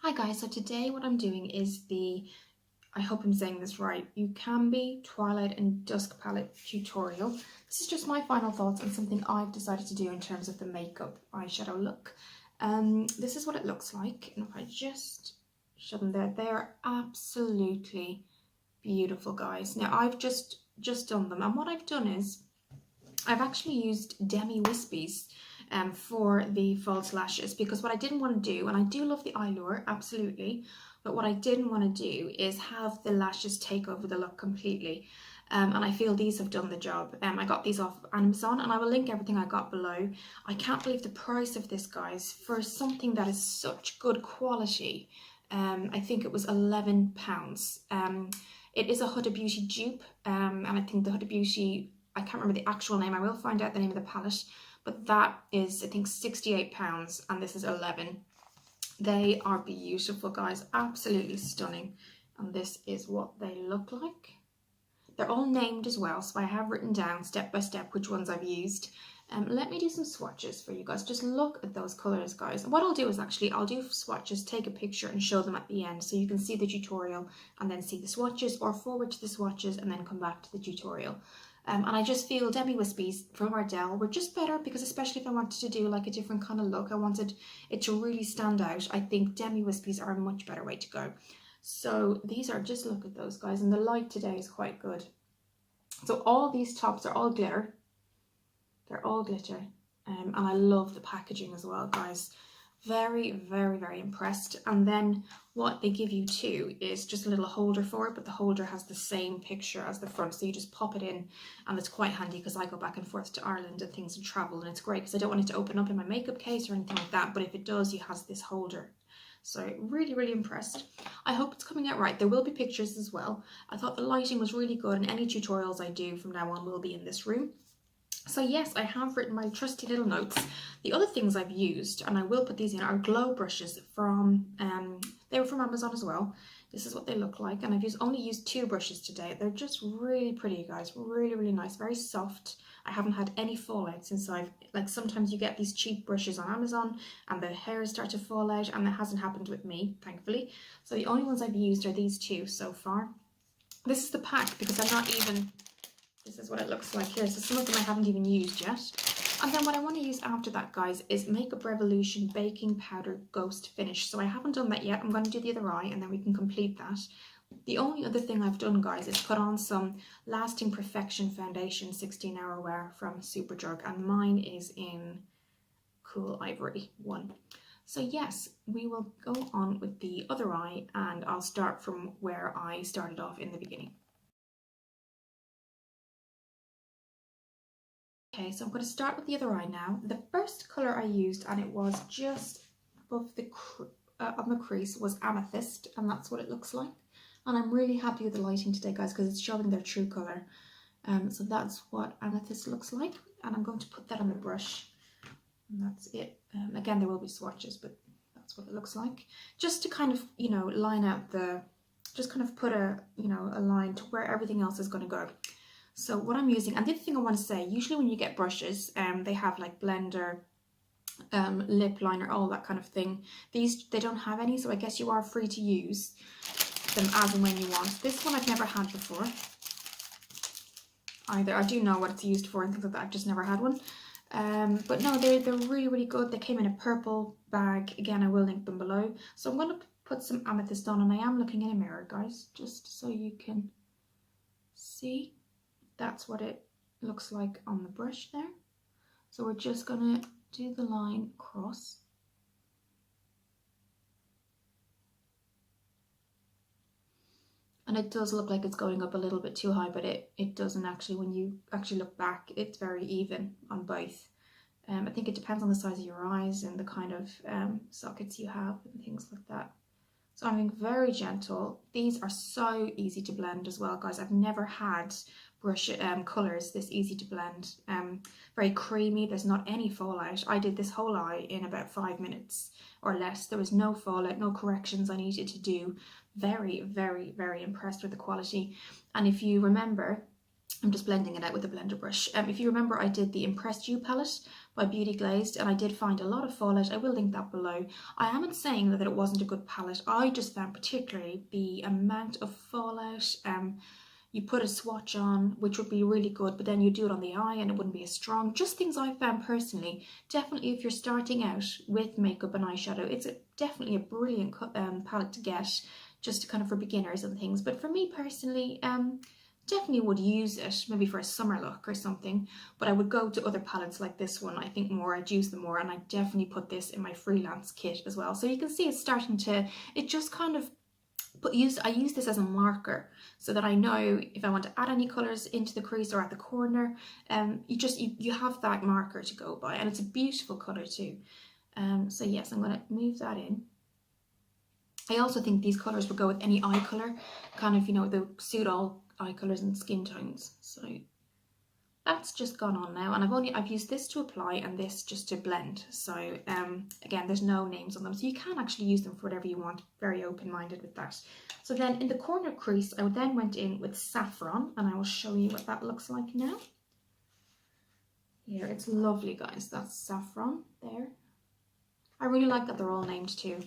Hi guys, so today what I'm doing is I hope I'm saying this right, You Can Be Twilight and Dusk palette tutorial. This is just my final thoughts on something I've decided to do in terms of the makeup eyeshadow look. This is what it looks like, and if I just show them there, they're absolutely beautiful, guys. Now I've just done them, and what I've done is I've actually used Demi Wispies for the false lashes, because what I didn't want to do, and I do love the eye lure, absolutely, but what I didn't want to do is have the lashes take over the look completely. And I feel these have done the job. I got these off Amazon, and I will link everything I got below. I can't believe the price of this, guys, for something that is such good quality. I think it was £11. It is a Huda Beauty dupe, and I think the Huda Beauty, I can't remember the actual name, I will find out the name of the palette, but that is, I think, £68, and this is 11. They are beautiful, guys, absolutely stunning, and this is what they look like. They're all named as well, so I have written down step by step which ones I've used. Let me do some swatches for you guys. Just look at those colours, guys. What I'll do is I'll do swatches, take a picture and show them at the end, so you can see the tutorial and then see the swatches, or forward to the swatches and then come back to the tutorial. And I just feel Demi Wispies from Ardell were just better, because especially if I wanted to do like a different kind of look, I wanted it to really stand out. I think Demi Wispies are a much better way to go. So these are, just look at those, guys, and the light today is quite good. So all these tops are all glitter. They're all glitter, and I love the packaging as well, guys. Very, very, very impressed. And then what they give you too is just a little holder for it, but the holder has the same picture as the front, so you just pop it in, and it's quite handy because I go back and forth to Ireland and things and travel, and it's great because I don't want it to open up in my makeup case or anything like that, but if it does, it has this holder. So really, really impressed. I hope it's coming out right. There will be pictures as well. I thought the lighting was really good, and any tutorials I do from now on will be in this room. So yes, I have written my trusty little notes. The other things I've used, and I will put these in, are glow brushes from, they were from Amazon as well. This is what they look like, and I've only used 2 brushes today. They're just really pretty, guys, really, really nice, very soft. I haven't had any fallout since sometimes you get these cheap brushes on Amazon and the hairs start to fall out, and that hasn't happened with me, thankfully. So the only ones I've used are these 2 so far. This is the pack, because I'm not even... This is what it looks like here. So some of them I haven't even used yet. And then what I want to use after that, guys, is Makeup Revolution Baking Powder Ghost Finish. So I haven't done that yet. I'm going to do the other eye and then we can complete that. The only other thing I've done, guys, is put on some Lasting Perfection Foundation 16-Hour Wear from Superdrug. And mine is in Cool Ivory 1. So yes, we will go on with the other eye, and I'll start from where I started off in the beginning. Okay, so I'm going to start with the other eye now. The first colour I used, and it was just above the on the crease, was Amethyst, and that's what it looks like. And I'm really happy with the lighting today, guys, because it's showing their true colour. So that's what Amethyst looks like, and I'm going to put that on the brush, and that's it. Again, there will be swatches, but that's what it looks like. Just to kind of, you know, line out just kind of put a line to where everything else is going to go. So what I'm using, and the other thing I want to say, usually when you get brushes, they have like blender, lip liner, all that kind of thing. These, they don't have any, so I guess you are free to use them as and when you want. This one I've never had before either. I do know what it's used for and things like that, I've just never had one. But no, they're really, really good. They came in a purple bag. Again, I will link them below. So I'm going to put some Amethyst on, and I am looking in a mirror, guys, just so you can see. That's what it looks like on the brush there. So we're just gonna do the line across. And it does look like it's going up a little bit too high, but it doesn't actually. When you actually look back, it's very even on both. I think it depends on the size of your eyes and the kind of sockets you have and things like that. So I'm being very gentle. These are so easy to blend as well, guys. I've never had brush colours this easy to blend. Very creamy, there's not any fallout. I did this whole eye in about 5 minutes or less. There was no fallout, no corrections I needed to do. Very, very, very impressed with the quality. And if you remember, I'm just blending it out with a blender brush. If you remember, I did the Impressed You palette by Beauty Glazed, and I did find a lot of fallout. I will link that below. I haven't saying that it wasn't a good palette. I just found particularly the amount of fallout. You put a swatch on, which would be really good, but then you do it on the eye and it wouldn't be as strong. Just things I found personally. Definitely if you're starting out with makeup and eyeshadow, it's definitely a brilliant palette to get, just to kind of for beginners and things. But for me personally, definitely would use it maybe for a summer look or something, but I would go to other palettes like this one, I think more, I'd use them more, and I definitely put this in my freelance kit as well. So you can see it's starting to, it just kind of, I use this as a marker so that I know if I want to add any colours into the crease or at the corner, you have that marker to go by, and it's a beautiful colour too. So yes, I'm going to move that in. I also think these colours would go with any eye colour, kind of, you know, they suit all eye colours and skin tones. So that's just gone on now, and I've used this to apply and this just to blend. So again, there's no names on them, so you can actually use them for whatever you want. Very open-minded with that. So then in the corner crease, I then went in with Saffron, and I will show you what that looks like now. Here, it's lovely, guys. That's Saffron there. I really like that they're all named too.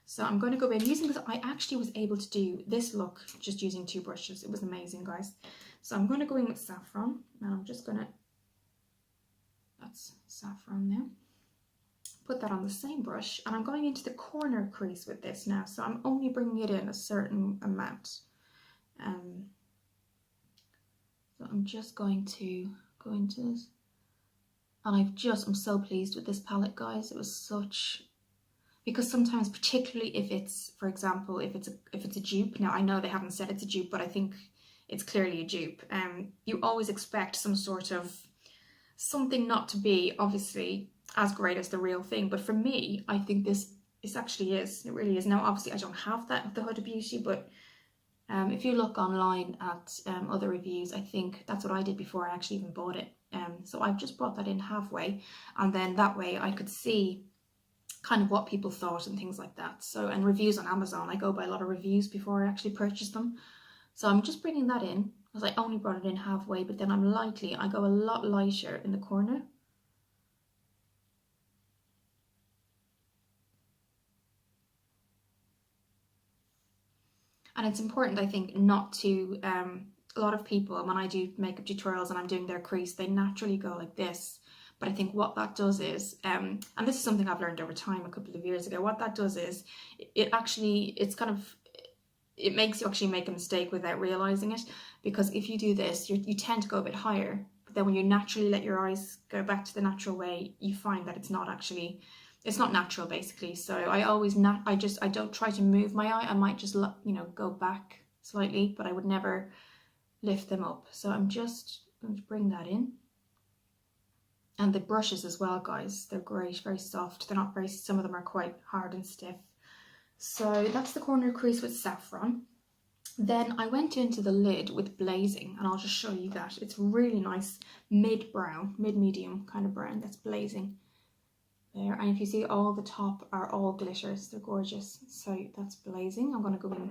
So I'm going to go in using this. I actually was able to do this look just using 2 brushes. It was amazing, guys. So I'm going to go in with Saffron, and I'm just going to, that's Saffron there. Put that on the same brush, and I'm going into the corner crease with this now. So I'm only bringing it in a certain amount. So I'm just going to go into this. And I'm so pleased with this palette, guys. It was such, because sometimes, particularly if it's, for example, if it's a dupe. Now I know they haven't said it's a dupe, but I think it's clearly a dupe. You always expect some sort of something not to be obviously as great as the real thing. But for me, I think this actually is. It really is. Now, obviously, I don't have that with the Huda Beauty, but if you look online at other reviews, I think that's what I did before I actually even bought it. So I've just brought that in halfway, and then that way I could see kind of what people thought and things like that. So, and reviews on Amazon, I go by a lot of reviews before I actually purchase them. So I'm just bringing that in, because I only brought it in halfway, but then I go a lot lighter in the corner. And it's important, I think, not to, a lot of people, when I do makeup tutorials and I'm doing their crease, they naturally go like this. But I think what that does is, and this is something I've learned over time a couple of years ago, what that does is, it makes you actually make a mistake without realizing it. Because if you do this, you tend to go a bit higher, but then when you naturally let your eyes go back to the natural way, you find that it's not natural, basically. So I don't try to move my eye. I might just, you know, go back slightly, but I would never lift them up. So I'm just going to bring that in. And the brushes as well, guys, they're great, very soft. They're not very, some of them are quite hard and stiff. So that's the corner crease with Saffron. Then I went into the lid with Blazing, and I'll just show you that. It's really nice mid-brown, mid-medium kind of brown. That's Blazing there. And if you see, all the top are all glitters. They're gorgeous. So that's Blazing. I'm going to go in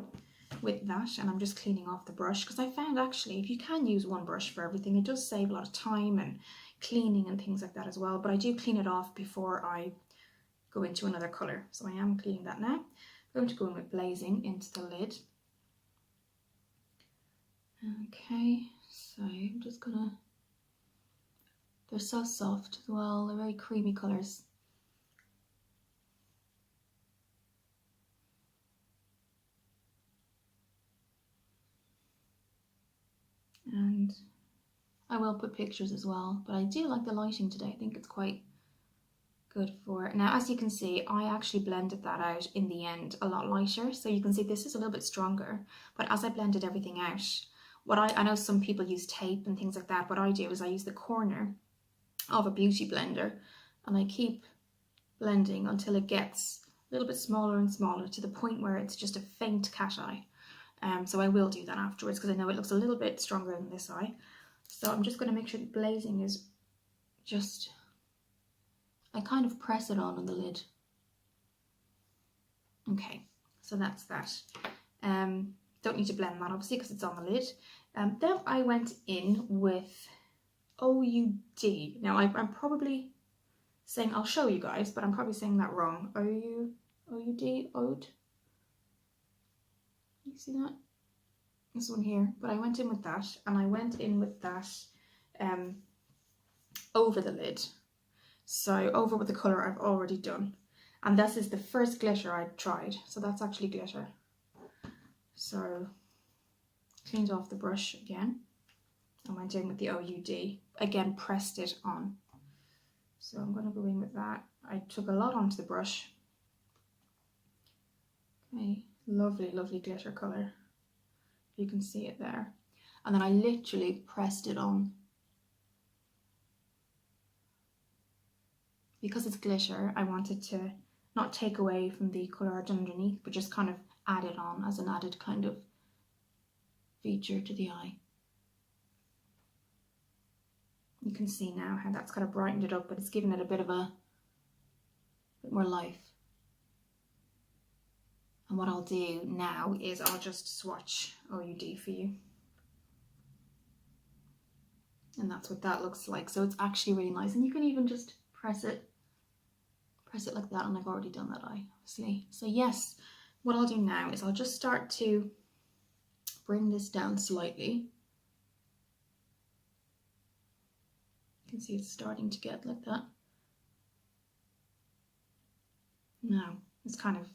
with that, and I'm just cleaning off the brush, because I found actually if you can use one brush for everything, it does save a lot of time and cleaning and things like that as well. But I do clean it off before I go into another colour. So I am cleaning that now. I'm going to go in with Blazing into the lid. Okay, so I'm just gonna, they're so soft as well, they're very creamy colours. And I will put pictures as well, but I do like the lighting today. I think it's quite good for it. Now, as you can see, I actually blended that out in the end a lot lighter. So you can see this is a little bit stronger, but as I blended everything out, I know some people use tape and things like that. What I do is I use the corner of a beauty blender, and I keep blending until it gets a little bit smaller and smaller, to the point where it's just a faint cat eye. So I will do that afterwards, because I know it looks a little bit stronger than this eye. So I'm just going to make sure the Blazing is just, I kind of press it on the lid. Okay, so that's that. Don't need to blend that obviously because it's on the lid. Then I went in with OUD. Now I'm probably saying, I'll show you guys, but I'm probably saying that wrong. OUD, Ode. You see that? This one here. But I went in with that, and I went in with that over the lid. So over with the colour I've already done. And this is the first glitter I tried. So that's actually glitter. So cleaned off the brush again. I went in with the OUD. Again, pressed it on. So I'm going to go in with that. I took a lot onto the brush. Okay, lovely, lovely glitter colour. You can see it there. And then I literally pressed it on. Because it's glitter, I wanted to not take away from the colour underneath, but just kind of add it on as an added kind of feature to the eye. You can see now how that's kind of brightened it up, but it's given it a bit more life. And what I'll do now is I'll just swatch OUD for you. And that's what that looks like. So it's actually really nice. And you can even just press it like that. And I've already done that eye, obviously. So yes, what I'll do now is I'll just start to bring this down slightly. You can see it's starting to get like that. Now, it's kind of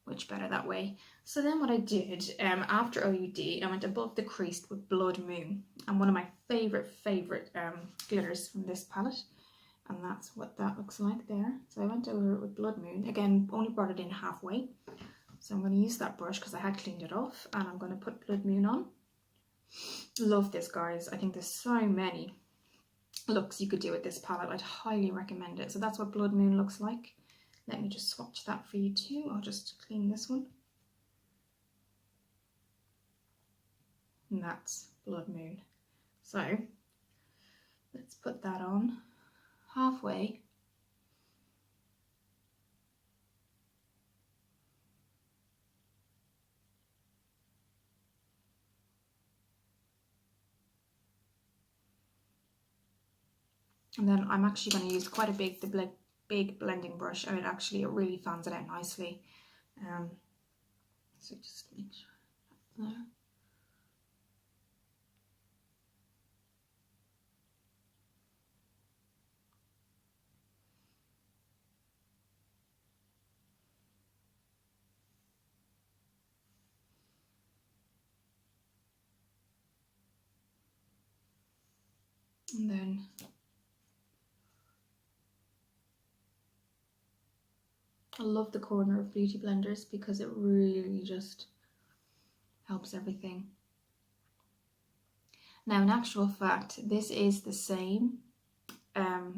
much better that way. So then what I did, after OUD, I went above the crease with Blood Moon. And one of my favourite glitters from this palette. And that's what that looks like there. So I went over it with Blood Moon. Again, only brought it in halfway. So I'm going to use that brush because I had cleaned it off. And I'm going to put Blood Moon on. Love this, guys. I think there's so many looks you could do with this palette. I'd highly recommend it. So that's what Blood Moon looks like. Let me just swatch that for you too. I'll just clean this one. And that's Blood Moon. So let's put that on halfway. And then I'm actually going to use quite a big blending brush, and it really fans it out nicely. So just make sure that's there. And then I love the corner of Beauty Blenders because it really just helps everything. Now, in actual fact, this is the same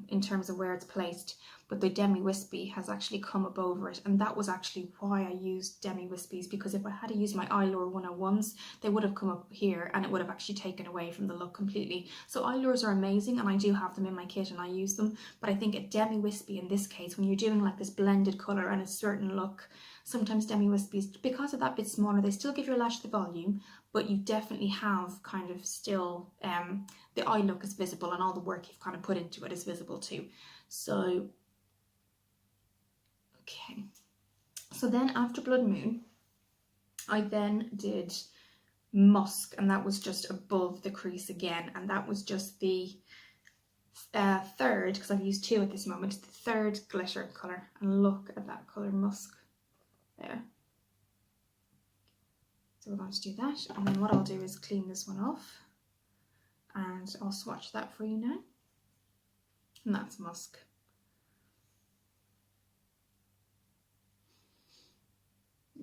in terms of where it's placed, but the Demi Wispy has actually come up over it, and that was actually why I used Demi Wispies, because if I had to use my Eyelure 101s, they would have come up here and it would have actually taken away from the look completely. So Eyelures are amazing, and I do have them in my kit and I use them, but I think a Demi Wispy in this case, when you're doing like this blended colour and a certain look, sometimes Demi Wispies, because of that bit smaller, they still give your lash the volume, but you definitely have kind of still, the eye look is visible and all the work you've kind of put into it is visible too. So, okay. So then after Blood Moon, I then did Musk, and that was just above the crease again, and that was just the third, because I've used two at this moment, the third glitter colour, and look at that colour, Musk, there. So we're going to do that, and then what I'll do is clean this one off, and I'll swatch that for you now, and that's Musk.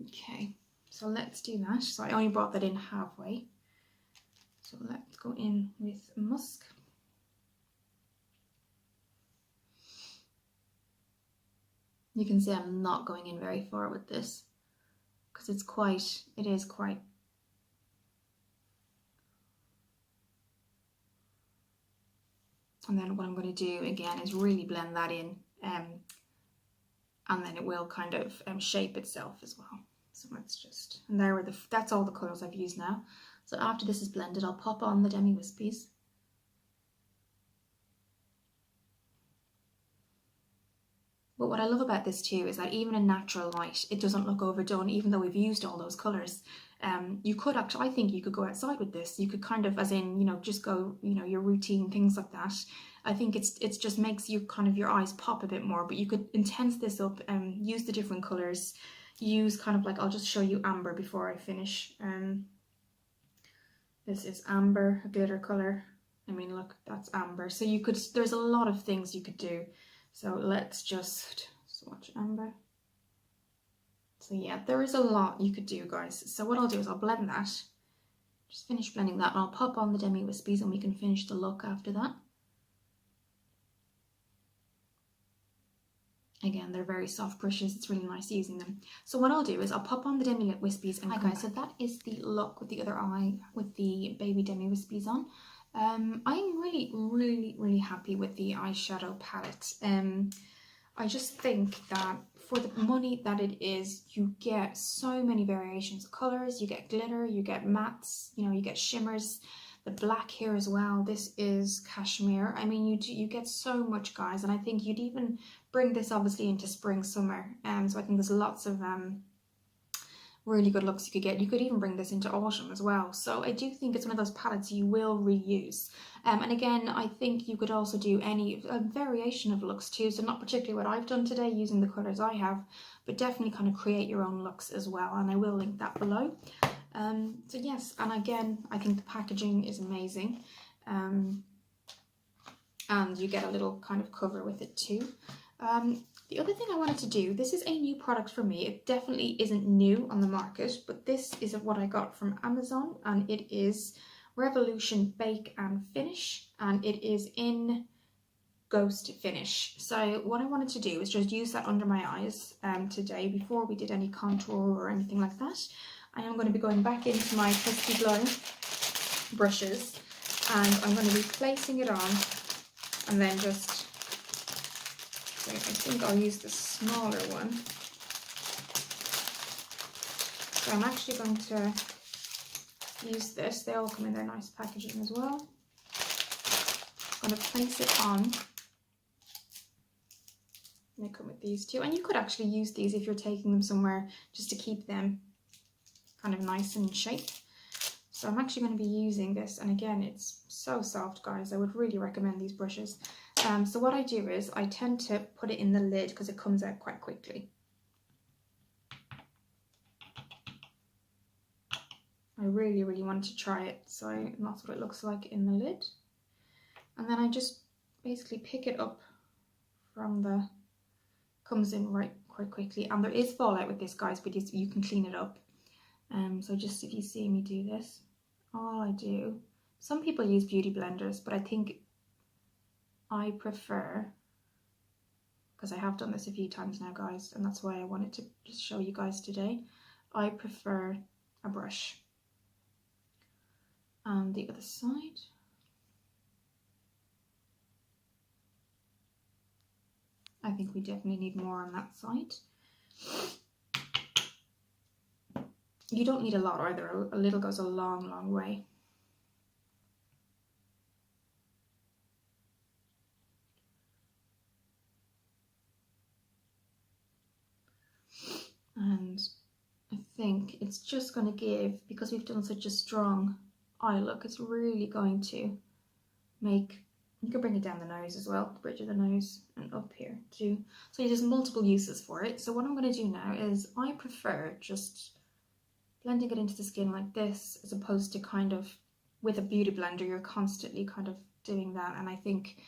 Okay, so let's do that. So I only brought that in halfway, so let's go in with Musk. You can see I'm not going in very far with this, because it is quite and then what I'm going to do again is really blend that in, and then it will kind of shape itself as well. So let's just, and there were that's all the colours I've used now. So after this is blended, I'll pop on the Demi Wispies. But what I love about this too is that even in natural light, it doesn't look overdone, even though we've used all those colours. You could actually, I think you could go outside with this. You could kind of, as in, you know, just go, you know, your routine, things like that. I think it's just makes you kind of your eyes pop a bit more, but you could intense this up and use the different colours. Use kind of like, I'll just show you amber before I finish. This is amber, a glitter colour. I mean, look, that's amber. So you could, there's a lot of things you could do. So let's just swatch amber. So yeah, there is a lot you could do, guys. So what I'll do is I'll blend that. Just finish blending that and I'll pop on the Demi Wispies and we can finish the look after that. Again, they're very soft brushes. It's really nice using them. So what I'll do is I'll pop on the Demi Wispies and hi guys, so that is the look with the other eye with the baby Demi Wispies on. I'm really happy with the eyeshadow palette. I just think that for the money that it is, you get so many variations of colours. You get glitter, you get mattes, you know, you get shimmers. The black here as well. This is cashmere. I mean, you get so much, guys, and I think you'd even bring this obviously into spring, summer. So I think there's lots of really good looks you could get. You could even bring this into autumn as well. So I do think it's one of those palettes you will reuse. And again, I think you could also do a variation of looks too. So not particularly what I've done today using the colours I have, but definitely kind of create your own looks as well. And I will link that below. So yes, and again, I think the packaging is amazing. And you get a little kind of cover with it too. The other thing I wanted to do, this is a new product for me. It definitely isn't new on the market, but this is what I got from Amazon, and it is Revolution Bake and Finish, and it is in Ghost Finish. So what I wanted to do is just use that under my eyes today before we did any contour or anything like that. I am going to be going back into my Trusty Glow brushes, and I'm going to be placing it on, and then just, I think I'll use the smaller one. So I'm actually going to use this. They all come in their nice packaging as well. I'm going to place it on. They come with these too, and you could actually use these if you're taking them somewhere just to keep them kind of nice and in shape. So I'm actually going to be using this, and again, it's so soft, guys. I would really recommend these brushes. So what I do is I tend to put it in the lid because it comes out quite quickly. I really wanted to try it, so that's what it looks like in the lid. And then I just basically pick it up from the, comes in right quite quickly. And there is fallout with this, guys, but you can clean it up. So just if you see me do this, all I do, some people use beauty blenders, but I think I prefer, because I have done this a few times now, guys, and that's why I wanted to just show you guys today, I prefer a brush. And the other side. I think we definitely need more on that side. You don't need a lot either, a little goes a long way. And I think it's just going to give, because we've done such a strong eye look, it's really going to make, you can bring it down the nose as well, the bridge of the nose, and up here too. So there's multiple uses for it. So what I'm going to do now is I prefer just blending it into the skin like this, as opposed to kind of with a beauty blender, you're constantly kind of doing that. And I think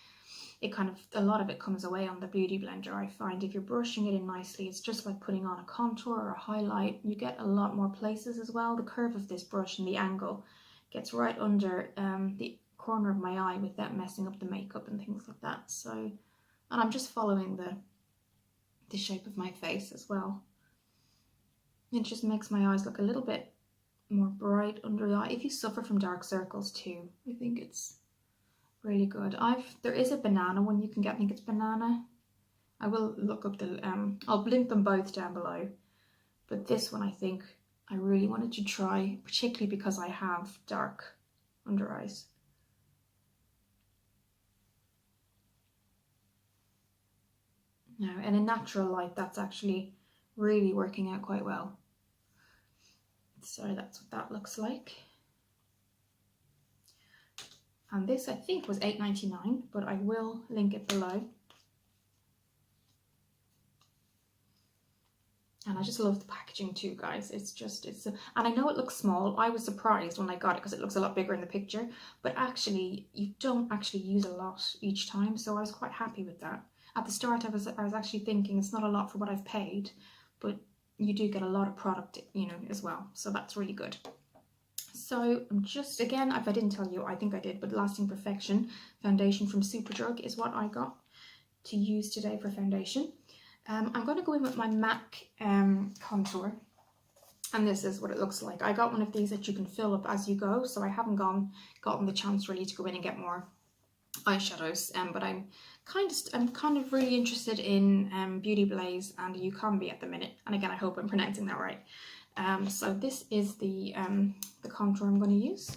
it kind of, a lot of it comes away on the beauty blender. I find if you're brushing it in nicely, it's just like putting on a contour or a highlight. You get a lot more places as well. The curve of this brush and the angle gets right under the corner of my eye without messing up the makeup and things like that. So, and I'm just following the shape of my face as well. It just makes my eyes look a little bit more bright under the eye. If you suffer from dark circles too, I think it's really good. There is a banana one you can get. I think it's banana. I will look up the I'll link them both down below. But this one I think I really wanted to try, particularly because I have dark under eyes. Now, and in natural light, that's actually really working out quite well. So that's what that looks like. And this I think was $8.99, but I will link it below. And I just love the packaging too, guys. And I know it looks small. I was surprised when I got it because it looks a lot bigger in the picture, but actually you don't actually use a lot each time. So I was quite happy with that. At the start, I was actually thinking it's not a lot for what I've paid, but you do get a lot of product, you know, as well. So that's really good. So I'm just, again, if I didn't tell you, I think I did, but Lasting Perfection foundation from Superdrug is what I got to use today for foundation. I'm going to go in with my MAC contour, and this is what it looks like. I got one of these that you can fill up as you go, so I haven't gotten the chance really to go in and get more eyeshadows, but I'm kind of really interested in Beauty Blaze and Ucambi at the minute, and again I hope I'm pronouncing that right. So this is the contour I'm going to use,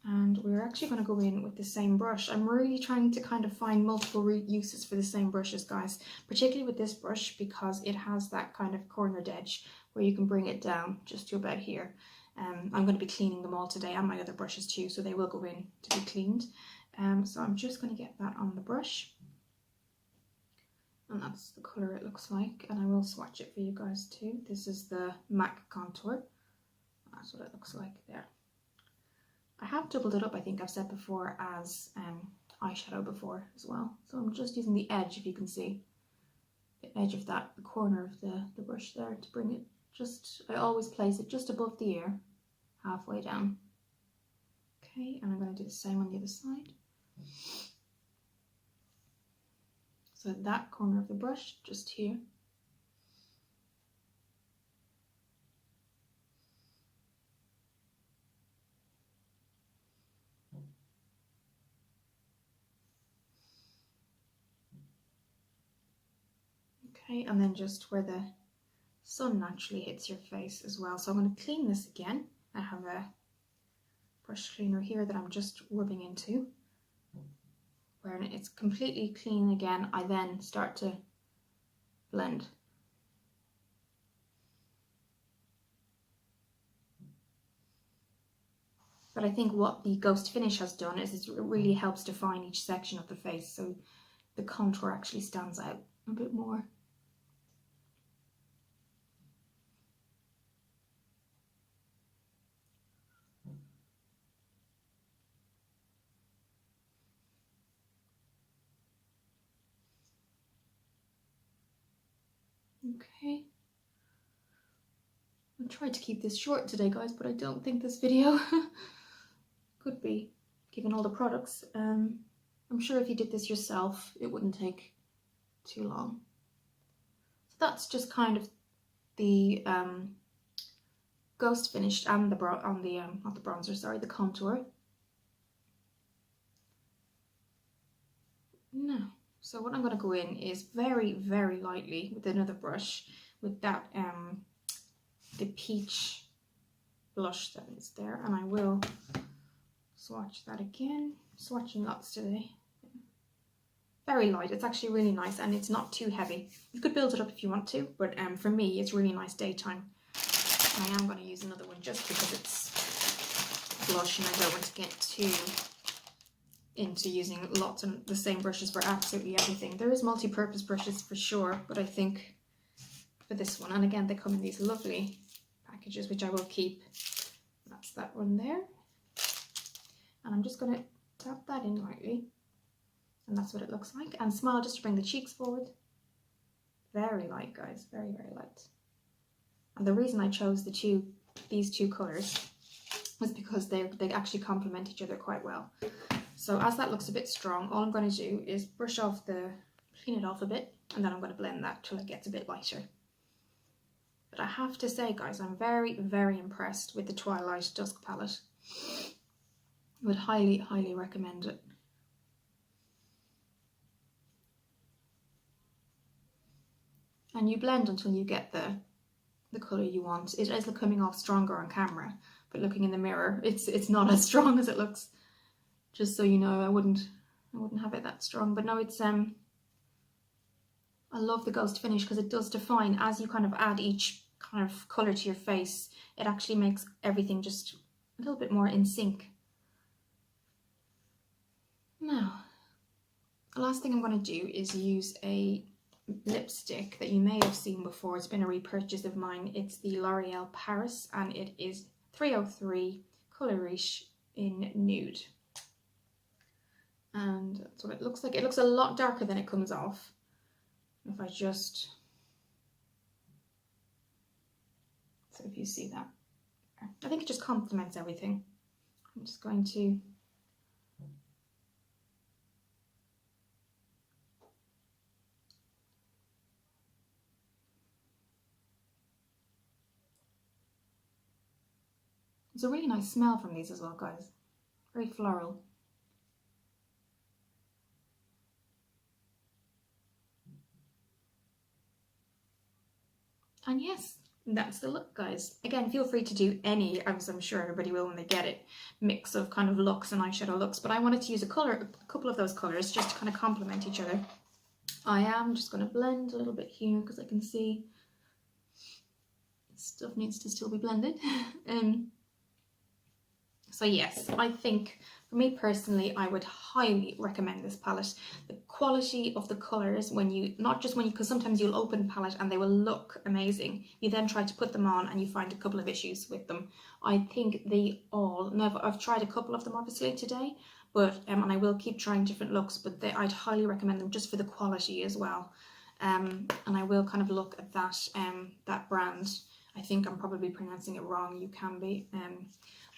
and we're actually going to go in with the same brush. I'm really trying to kind of find multiple uses for the same brushes, guys, particularly with this brush because it has that kind of cornered edge where you can bring it down just to about here. I'm going to be cleaning them all today, and my other brushes too, so they will go in to be cleaned. So I'm just going to get that on the brush, and that's the colour it looks like, and I will swatch it for you guys too. This is the MAC contour. That's what it looks like there. I have doubled it up, I think I've said before, as eyeshadow before as well. So I'm just using the edge, if you can see, the edge of that, the corner of the brush there to bring it just, I always place it just above the ear, halfway down. Okay, and I'm going to do the same on the other side. So that corner of the brush, just here. Okay, and then just where the sun naturally hits your face as well. So I'm going to clean this again. I have a brush cleaner here that I'm just rubbing into. Where it's completely clean again, I then start to blend. But I think what the Ghost Finish has done is it really helps define each section of the face, so the contour actually stands out a bit more. Okay. I tried to keep this short today, guys, but I don't think this video could be, given all the products. I'm sure if you did this yourself, it wouldn't take too long. So that's just kind of the Ghost Finished and the not the bronzer, sorry, the contour. No. So what I'm going to go in is very, very lightly with another brush with that the peach blush that is there, and I will swatch that again. Swatching lots today. Very light. It's actually really nice, and it's not too heavy. You could build it up if you want to, but for me it's really nice daytime. And I am going to use another one just because it's blush and I don't want to get too into using lots of the same brushes for absolutely everything. There is multi-purpose brushes for sure, but I think for this one, and again they come in these lovely packages which I will keep. That's that one there, and I'm just going to tap that in lightly, and that's what it looks like. And smile just to bring the cheeks forward. Very light, guys, very, very light. And the reason I chose these two colours was because they actually complement each other quite well. So as that looks a bit strong, all I'm going to do is clean it off a bit, and then I'm going to blend that till it gets a bit lighter. But I have to say, guys, I'm very, very impressed with the Twilight Dusk palette. I would highly, highly recommend it. And you blend until you get the the colour you want. It is coming off stronger on camera, but looking in the mirror, it's not as strong as it looks. Just so you know, I wouldn't have it that strong. But no, it's I love the ghost finish because it does define, as you kind of add each kind of colour to your face, it actually makes everything just a little bit more in sync. Now, the last thing I'm going to do is use a lipstick that you may have seen before. It's been a repurchase of mine. It's the L'Oreal Paris, and it is 303 Colour Riche in Nude. And that's what it looks like. It looks a lot darker than it comes off. If I just... So if you see that. I think it just complements everything. I'm just going to... There's a really nice smell from these as well, guys. Very floral. And yes, that's the look, guys. Again, feel free to do any, as I'm sure everybody will when they get it, mix of kind of looks and eyeshadow looks. But I wanted to use a couple of those colours just to kind of complement each other. I am just going to blend a little bit here because I can see stuff needs to still be blended. So yes, I think for me personally, I would highly recommend this palette. The quality of the colours, when you, not just when you, because sometimes you'll open a palette and they will look amazing. You then try to put them on and you find a couple of issues with them. I think they all, now I've tried a couple of them obviously today, but and I will keep trying different looks, but I'd highly recommend them just for the quality as well. And I will kind of look at that brand. I think I'm probably pronouncing it wrong. You can be.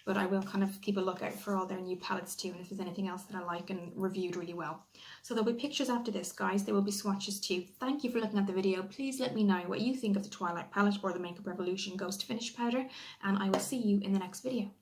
But I will kind of keep a lookout for all their new palettes too, and if there's anything else that I like and reviewed really well. So there'll be pictures after this, guys. There will be swatches too. Thank you for looking at the video. Please let me know what you think of the Twilight palette or the Makeup Revolution Ghost Finish Powder, and I will see you in the next video.